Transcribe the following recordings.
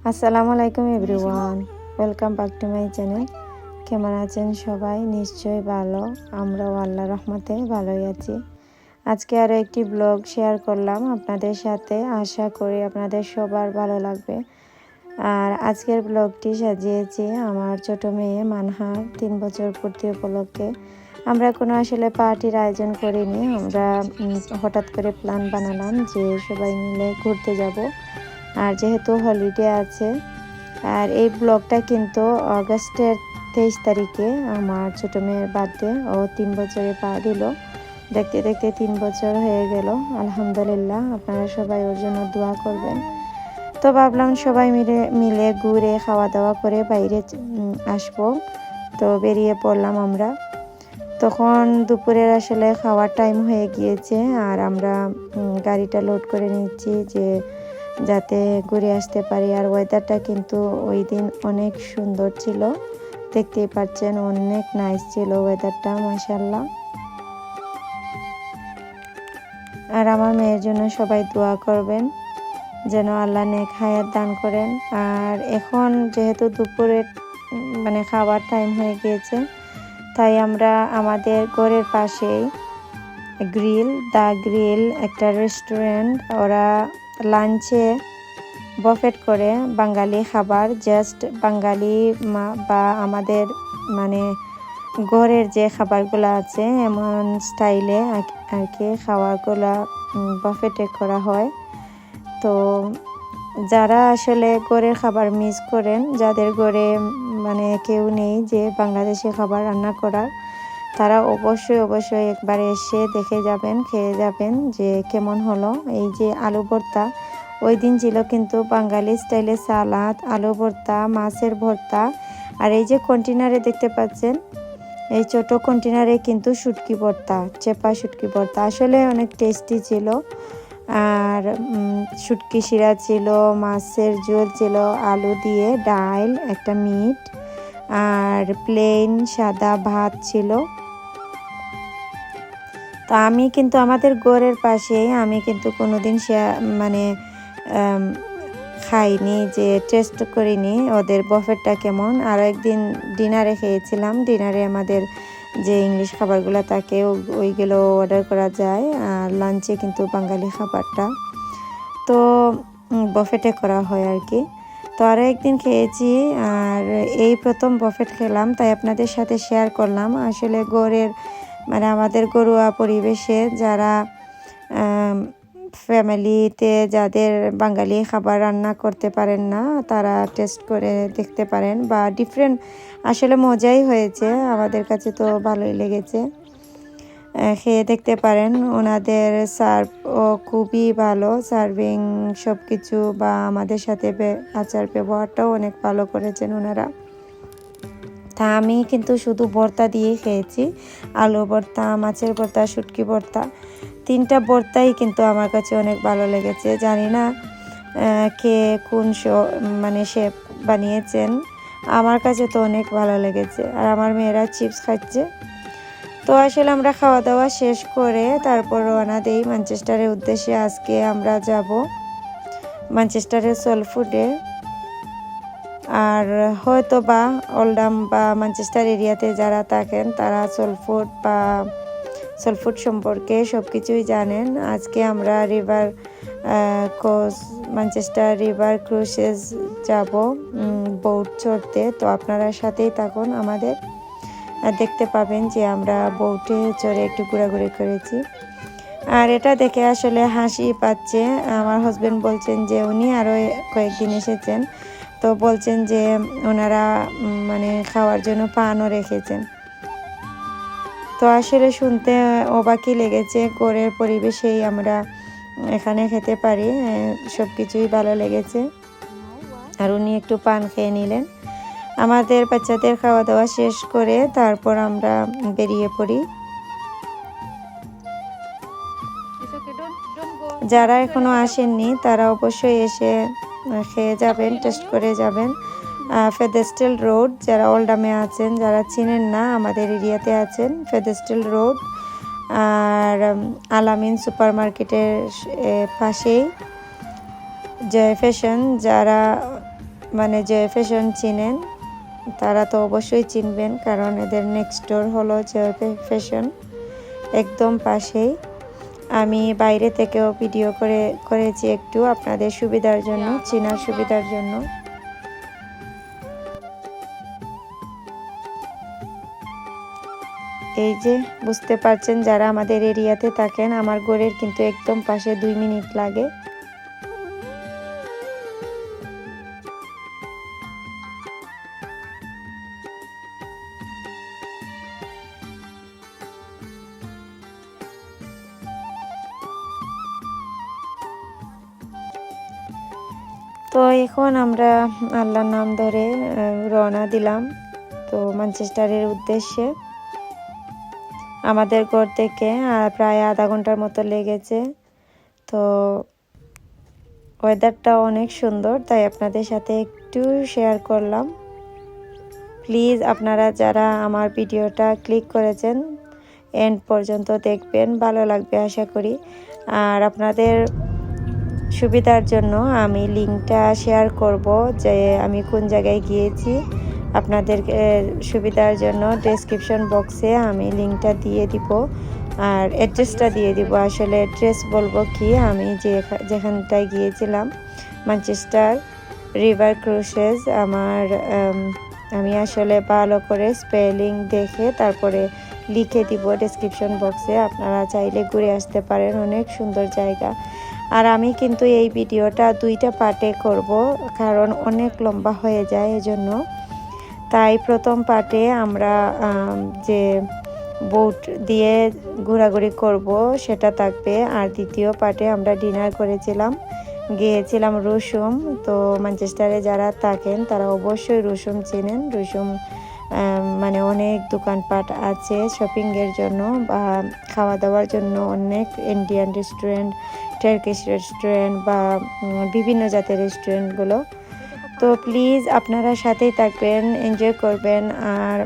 আসসালামু আলাইকুম everyone, welcome back to my channel. কেমন আছেন সবাই? নিশ্চয়ই ভালো। আমরাও আল্লাহর রহমতে ভালোই আছি। আজকে আরও একটি ব্লগ শেয়ার করলাম আপনাদের সাথে। আশা করি আপনাদের সবার ভালো লাগবে। আর আজকের ব্লগটি সাজিয়েছি আমার ছোট মেয়ে মানহার 3 বছর পূর্তি উপলক্ষে। আমরা কোনো আসলে পার্টির আয়োজন করিনি, আমরা হঠাৎ করে প্ল্যান বানালাম যে সবাই মিলে ঘুরতে যাব। আর যেহেতু হলিডে আছে, আর এই ব্লগটা কিন্তু অগাস্টের 23 তারিখে আমার ছোটো মেয়ের বার্থডে। ও 3 বছরে পা দিল। দেখতে দেখতে 3 বছর হয়ে গেল। আলহামদুলিল্লাহ, আপনারা সবাই ওর জন্য দোয়া করবেন। তো ভাবলাম সবাই মিলে ঘুরে খাওয়া দাওয়া করে বাইরে আসবো। তো বেরিয়ে পড়লাম আমরা। তখন দুপুরের আসলে খাওয়ার টাইম হয়ে গিয়েছে, আর আমরা গাড়িটা লোড করে নিচ্ছি যে যাতে ঘুরে আসতে পারি। আর ওয়েদারটা কিন্তু ওই দিন অনেক সুন্দর ছিল, দেখতেই পাচ্ছেন, অনেক নাইস ছিল ওয়েদারটা, মাশাআল্লাহ। আর আমার মেয়ের জন্য সবাই দোয়া করবেন যেন আল্লাহ নেক হায়াত দান করেন। আর এখন যেহেতু দুপুরের খাবার টাইম হয়ে গিয়েছে, তাই আমরা আমাদের ঘরের পাশেই দ্য গ্রিল একটা রেস্টুরেন্ট, ওরা লাঞ্চে বফেট করে বাঙালি খাবার, জাস্ট বাঙালি বা আমাদের ঘরের যে খাবারগুলো আছে এমন স্টাইলে আর কি খাবারগুলো বফেটে করা হয়। তো যারা আসলে ঘরের খাবার মিস করেন, যাদের ঘরে কেউ নেই যে বাংলাদেশি খাবার রান্না করার, তারা অবশ্যই একবার এসে দেখে যাবেন, খেয়ে যাবেন যে কেমন হলো। এই যে আলু ভর্তা, ওই দিন ছিল কিন্তু বাঙালি স্টাইলে সালাদ, আলু ভর্তা, মাছের ভর্তা। আর এই যে কন্টেনারে দেখতে পাচ্ছেন, এই ছোট কন্টেনারে কিন্তু শুটকি ভর্তা, চেপা শুটকি ভর্তা, আসলে অনেক টেস্টি ছিল। আর শুটকি শিরা ছিল, মাছের ঝোল ছিল, আলু দিয়ে ডাল, একটা মিট, আর প্লেন সাদা ভাত ছিল। তো আমি কিন্তু আমাদের ঘরের পাশেই, আমি কিন্তু কোনোদিন খাইনি, যে টেস্ট করিনি ওদের বফেটটা কেমন। আর একদিন ডিনারে খেয়েছিলাম। ডিনারে আমাদের যে ইংলিশ খাবারগুলো থাকে ওইগুলো অর্ডার করা যায়, আর লাঞ্চে কিন্তু বাঙালি খাবারটা তো বফেটে করা হয় আর কি। তো আরও একদিন খেয়েছি, আর এই প্রথম বফেট খেলাম, তাই আপনাদের সাথে শেয়ার করলাম। আসলে ঘরের আমাদের ঘরোয়া পরিবেশে যারা ফ্যামিলিতে যাদের বাঙালি খাবার রান্না করতে পারেন না, তারা টেস্ট করে দেখতে পারেন, বা ডিফারেন্ট, আসলে মজাই হয়েছে, আমাদের কাছে তো ভালোই লেগেছে। খেয়ে দেখতে পারেন। ওনাদের সার্ভও খুবই ভালো, সার্ভিং সব কিছু, বা আমাদের সাথে আচার ব্যবহারটাও অনেক ভালো করেছেন ওনারা। তা আমি কিন্তু শুধু ভর্তা দিয়েই খেয়েছি, আলু ভর্তা, মাছের ভর্তা, শুটকি ভর্তা, 3টা ভর্তাই কিন্তু আমার কাছে অনেক ভালো লেগেছে। জানি না কে কোন শেফ বানিয়েছেন, আমার কাছে তো অনেক ভালো লেগেছে। আর আমার মেয়েরা চিপস খাচ্ছে। তো আসলে আমরা খাওয়া দাওয়া শেষ করে তারপর রওনা দেই ম্যানচেস্টারের উদ্দেশ্যে। আজকে আমরা যাব ম্যানচেস্টারের সলফুডে। আর হয়তো বা ওল্ডাম বা ম্যানচেস্টার এরিয়াতে যারা থাকেন, তারা সলফুড সম্পর্কে সব কিছুই জানেন। আজকে আমরা ম্যানচেস্টার রিভার ক্রুজেস যাব বোট চড়তে। তো আপনারা সাথেই থাকুন আমাদের, দেখতে পাবেন যে আমরা বোটে চড়ে একটু ঘোরাঘুরি করেছি। আর এটা দেখে আসলে হাসি পাচ্ছে। আমার হাজবেন্ড বলছেন যে উনি আরও কয়েকদিন এসেছেন, তো বলছেন যে ওনারা খাওয়ার জন্য পানও রেখেছেন। তো আসলে শুনতে অবাকই লেগেছে, ঘরের পরিবেশেই আমরা এখানে খেতে পারি, সব কিছুই ভালো লেগেছে। আর উনি একটু পান খেয়ে নিলেন। আমাদের বাচ্চাদের খাওয়া দাওয়া শেষ করে তারপর আমরা বেরিয়ে পড়ি। যারা এখনো আসেননি তারা অবশ্যই এসে খেয়ে যাবেন, টেস্ট করে যাবেন। ফেদেস্টেল রোড, যারা ওল্ডামে আছেন, যারা চিনেন না, আমাদের এরিয়াতে আছেন, ফেদেস্টেল রোড আর আলামিন সুপার মার্কেটের পাশেই জয় ফ্যাশন, যারা মানে যে ফ্যাশন চিনেন তারা তো অবশ্যই চিনবেন, কারণ এদের নেক্সট ডোর হলো যে ফ্যাশন, একদম পাশেই। আমি বাইরে থেকেও ভিডিও করেছি একটু আপনাদের সুবিধার জন্য, চেনার সুবিধার জন্য। এই যে বুঝতে পারছেন যারা আমাদের এরিয়াতে থাকেন, আমার ঘরের কিন্তু একদম পাশে 2 মিনিট লাগে। তো এখন আমরা আল্লাহর নাম ধরে রওনা দিলাম তো ম্যানচেস্টারের উদ্দেশ্যে। আমাদের ঘর থেকে প্রায় আধা ঘন্টার মতো লেগেছে। তো ওয়েদারটা অনেক সুন্দর, তাই আপনাদের সাথে একটু শেয়ার করলাম। প্লিজ আপনারা যারা আমার ভিডিওটা ক্লিক করেছেন এন্ড পর্যন্ত দেখবেন, ভালো লাগবে আশা করি। আর আপনাদের সুবিধার জন্য আমি লিঙ্কটা শেয়ার করব যে আমি কোন জায়গায় গিয়েছি। আপনাদের সুবিধার জন্য ডেসক্রিপশন বক্সে আমি লিঙ্কটা দিয়ে দিব, আর অ্যাড্রেসটা দিয়ে দিব। আসলে অ্যাড্রেস বলবো কি, আমি যেখানটায় গিয়েছিলাম ম্যানচেস্টার রিভার ক্রুসেস, আমি আসলে ভালো করে স্পেলিং দেখে তারপরে লিখে দিব ডেসক্রিপশন বক্সে। আপনারা চাইলে ঘুরে আসতে পারেন, অনেক সুন্দর জায়গা। আর আমি কিন্তু এই ভিডিওটা 2টা পার্টে করব, কারণ অনেক লম্বা হয়ে যায় এজন্য। তাই প্রথম পার্টে আমরা যে বোট দিয়ে ঘোরাঘুরি করব সেটা থাকবে, আর দ্বিতীয় পার্টে আমরা ডিনার গিয়েছিলাম রুসুম। তো ম্যানচেস্টারে যারা থাকেন তারা অবশ্যই রুসুম চেনেন। রুসুম মানে অনেক দোকানপাট আছে শপিংয়ের জন্য বা খাওয়া দাওয়ার জন্য, অনেক ইন্ডিয়ান রেস্টুরেন্ট, টার্কিশ রেস্টুরেন্ট বা বিভিন্ন জাতের রেস্টুরেন্টগুলো। তো প্লিজ আপনারা সাথেই থাকবেন, এনজয় করবেন। আর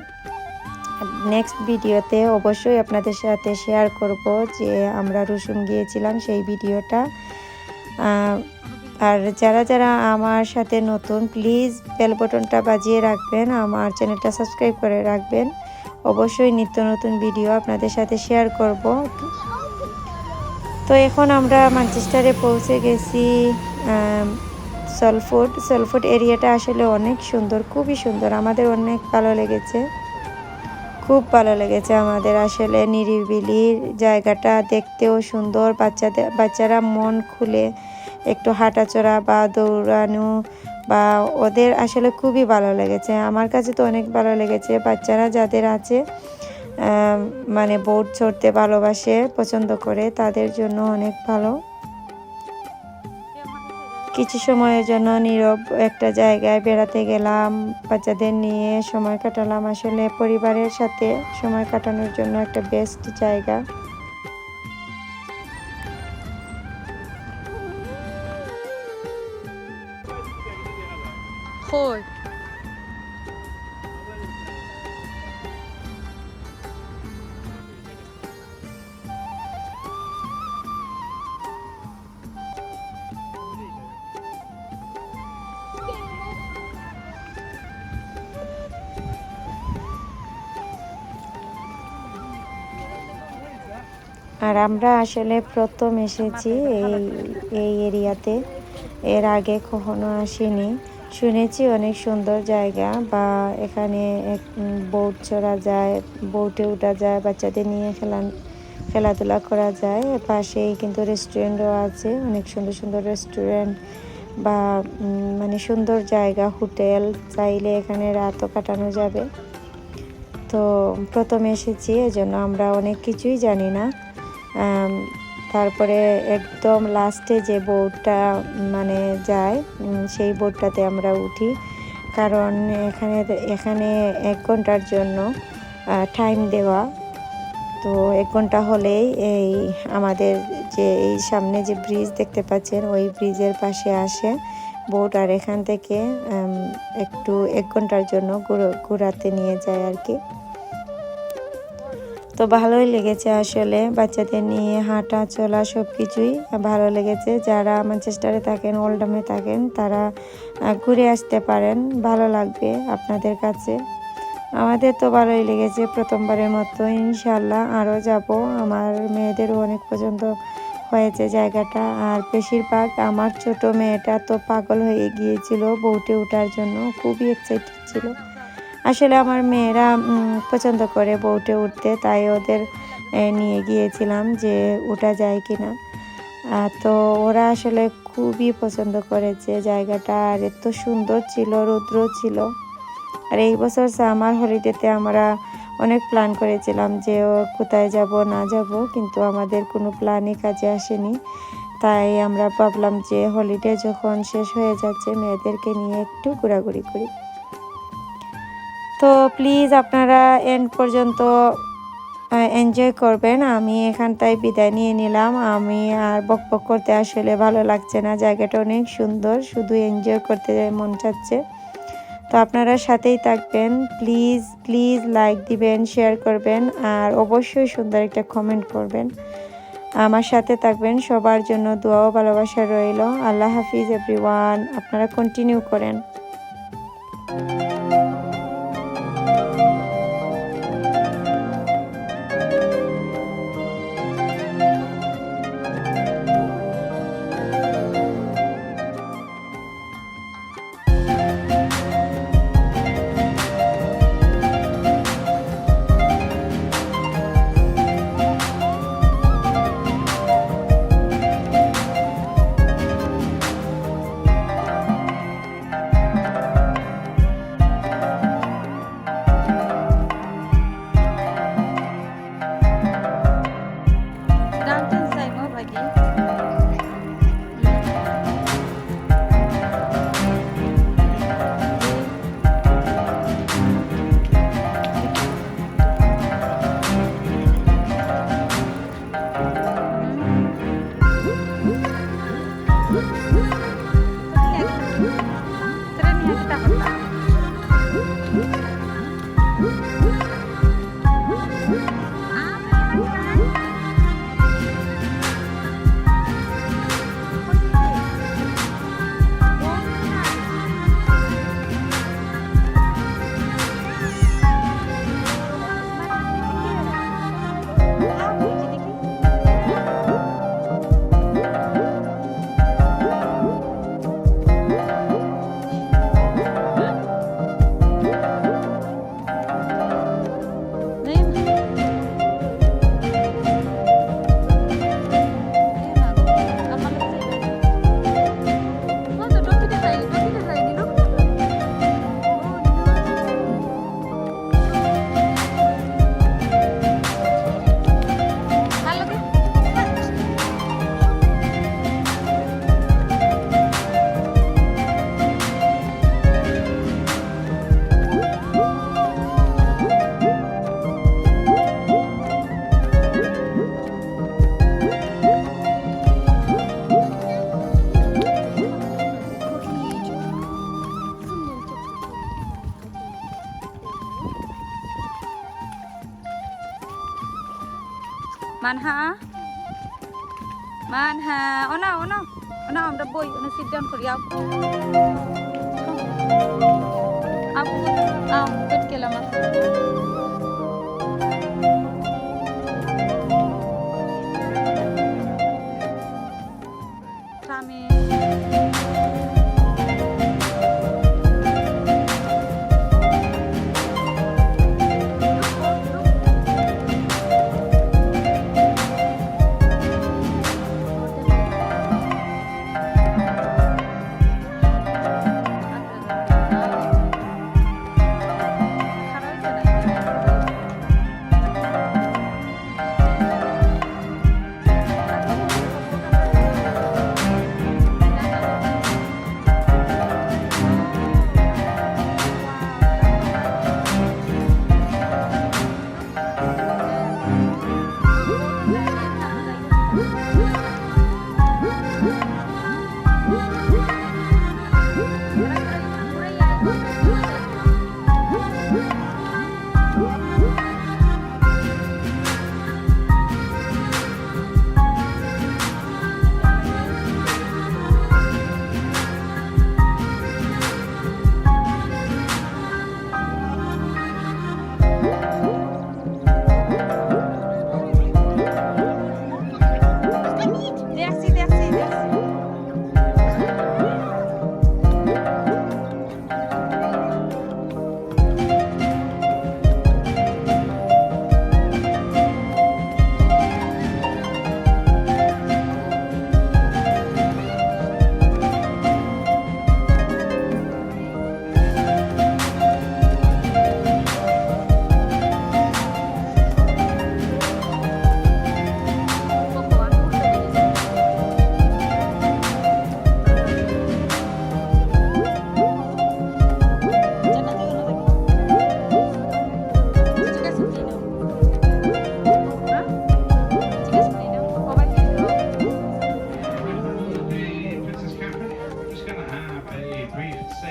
নেক্সট ভিডিওতে অবশ্যই আপনাদের সাথে শেয়ার করব যে আমরা রুসুম গিয়েছিলাম সেই ভিডিওটা। আর যারা যারা আমার সাথে নতুন, প্লিজ বেল বাটনটা বাজিয়ে রাখবেন, আমার চ্যানেলটা সাবস্ক্রাইব করে রাখবেন। অবশ্যই নিত্য নতুন ভিডিও আপনাদের সাথে শেয়ার করব। তো এখন আমরা ম্যানচেস্টারে পৌঁছে গেছি। সালফোর্ড এরিয়াটা আসলে অনেক সুন্দর, খুবই সুন্দর, আমাদের অনেক ভালো লেগেছে, খুব ভালো লেগেছে আমাদের। আসলে নিরিবিলি জায়গাটা দেখতেও সুন্দর, বাচ্চারা মন খুলে একটু হাঁটাচড়া বা দৌড়ানো বা ওদের আসলে খুবই ভালো লেগেছে। আমার কাছে তো অনেক ভালো লেগেছে। বাচ্চারা যাদের আছে মানে বোট চড়তে ভালোবাসে, পছন্দ করে, তাদের জন্য অনেক ভালো। কিছু সময়ের জন্য নীরব একটা জায়গায় বেড়াতে গেলাম, বাচ্চাদের নিয়ে সময় কাটালাম। আসলে পরিবারের সাথে সময় কাটানোর জন্য একটা বেস্ট জায়গা। আর আমরা আসলে প্রথম এসেছি এই এরিয়াতে, এর আগে কখনো আসিনি। শুনেছি অনেক সুন্দর জায়গা, বা এখানে বোট চড়া যায়, বোটে উঠা যায়, বাচ্চাদের নিয়ে খেলাধুলা করা যায়। পাশেই কিন্তু রেস্টুরেন্টও আছে, অনেক সুন্দর সুন্দর রেস্টুরেন্ট বা মানে সুন্দর জায়গা, হোটেল, চাইলে এখানে রাতও কাটানো যাবে। তো প্রথমে এসেছি, এজন্য আমরা অনেক কিছুই জানি না। তারপরে একদম লাস্টে যে বোটটা মানে যায় সেই বোটটাতে আমরা উঠি, কারণ এখানে 1 ঘন্টার জন্য টাইম দেওয়া। তো 1 ঘন্টা হলেই এই আমাদের যে এই সামনে যে ব্রিজ দেখতে পাচ্ছেন ওই ব্রিজের পাশে আসে বোট, আর এখান থেকে একটু 1 ঘন্টার জন্য ঘোরাতে নিয়ে যায় আর কি। তো ভালোই লেগেছে আসলে, বাচ্চাদের নিয়ে হাঁটা চলা সব কিছুই ভালো লেগেছে। যারা ম্যানচেস্টারে থাকেন, ওল্ডহামে থাকেন, তারা ঘুরে আসতে পারেন, ভালো লাগবে আপনাদের কাছে। আমাদের তো ভালোই লেগেছে প্রথমবারের মতো, ইনশাল্লাহ আরও যাব। আমার মেয়েদেরও অনেক পছন্দ হয়েছে জায়গাটা। আর বেশিরভাগ আমার ছোট মেয়েটা তো পাগল হয়ে গিয়েছিল বোটে ওঠার জন্য, খুবই এক্সাইটেড ছিল। আসলে আমার মেয়েরা পছন্দ করে বোটে উঠতে, তাই ওদের নিয়ে গিয়েছিলাম যে ওঠা যায় কিনা। তো ওরা আসলে খুবই পছন্দ করেছে জায়গাটা, আর এত সুন্দর ছিল, রৌদ্র ছিল। আর এই বছর সামার হলিডেতে আমরা অনেক প্ল্যান করেছিলাম যে কোথায় যাব না যাব, কিন্তু আমাদের কোনো প্ল্যানই কাজে আসেনি। তাই আমরা ভাবলাম যে হলিডে যখন শেষ হয়ে যাচ্ছে, মেয়েদেরকে নিয়ে একটু ঘোরাঘুরি করি। তো প্লিজ আপনারা এন্ড পর্যন্ত এনজয় করবেন। আমি এখানটায় বিদায় নিয়ে নিলাম। আমি আর বকবক করতে আসলে ভালো লাগছে না, জায়গাটা অনেক সুন্দর, শুধু এনজয় করতে মন চাচ্ছে। তো আপনারা সাথেই থাকবেন, প্লিজ প্লিজ লাইক দিবেন, শেয়ার করবেন, আর অবশ্যই সুন্দর একটা কমেন্ট করবেন। আমার সাথে থাকবেন, সবার জন্য দোয়া ও ভালোবাসা রইল। আল্লাহ হাফিজ এভরিওয়ান। আপনারা কন্টিনিউ করেন। Manha, manha. Oh no, oh no, oh no! I'm the boy. I'm sit down for you. Up, good kilometer.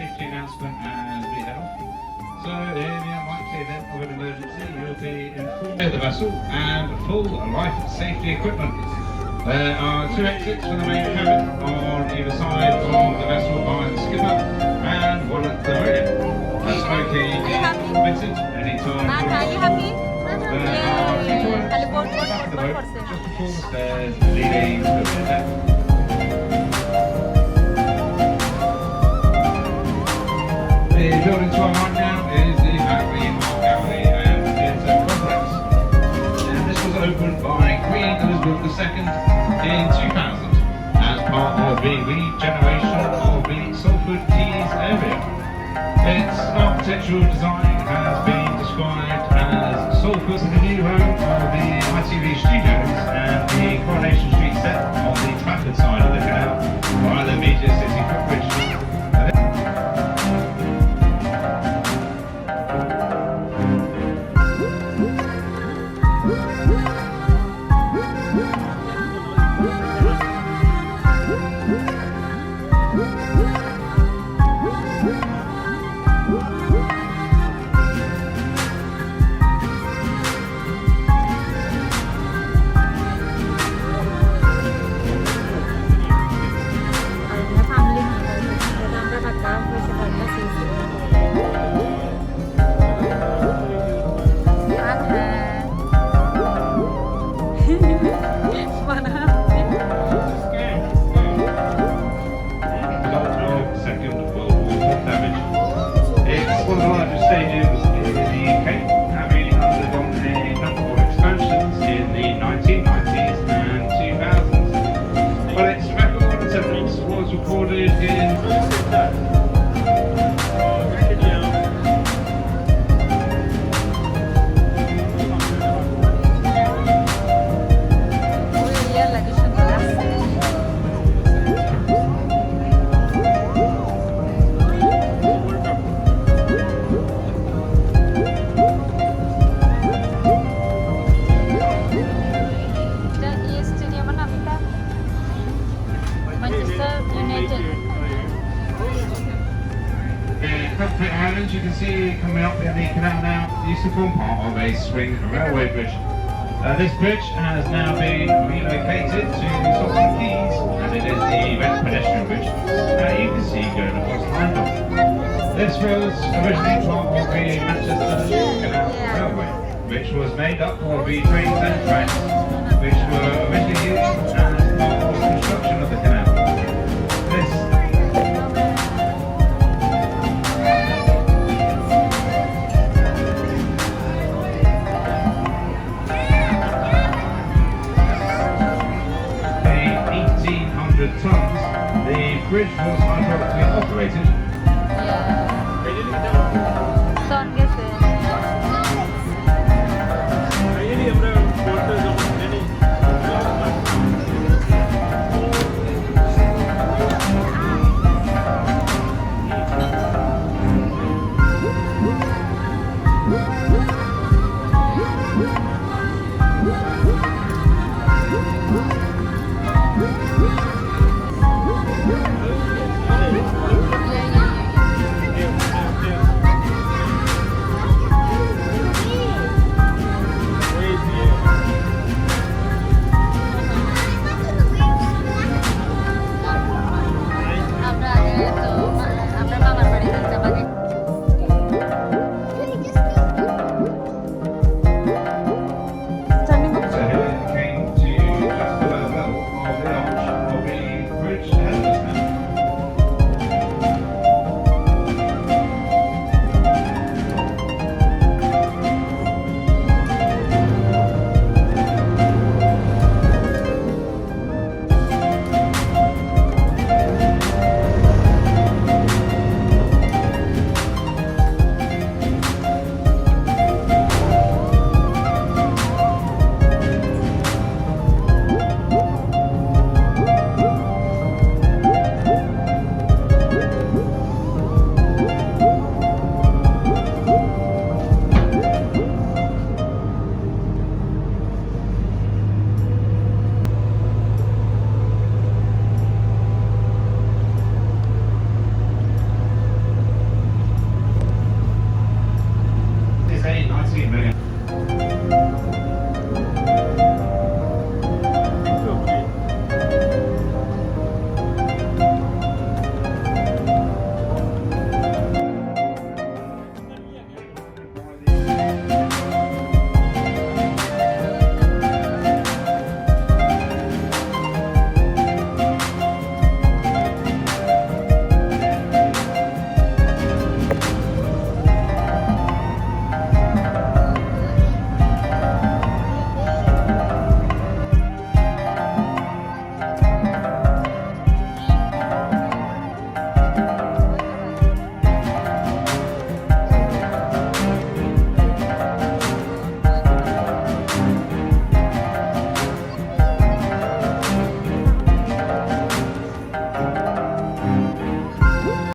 safety announcement as we head off. So, in the unlikely event of an emergency, you'll be informed of the vessel and full life safety equipment. There are 2 exits for the main cabin on either side of the vessel by the skipper and 1 at the rear. Smoking is permitted anytime. Are you happy? There are 2 toilets at the back of the boat, just before the stairs leading to the deck. The building to our right now is the Lowry Gallery and Theatre Complex. And this was opened by Queen Elizabeth II in 2000 as part of the regeneration of the Salford Quays area. Its architectural design has been described as Salford in the new home of the ITV studios and the Coronation Street set on the Trafford side of the canal by the Media City coverage. Islands you can see coming up in the canal now used to form part of a swing railway bridge. This bridge has now been relocated to Salford Quays and it is the red pedestrian bridge you can see going across London. This was originally part of the Manchester Canal Railway, which was made up of the trains and tracks which were originally used as part of the construction of the canal.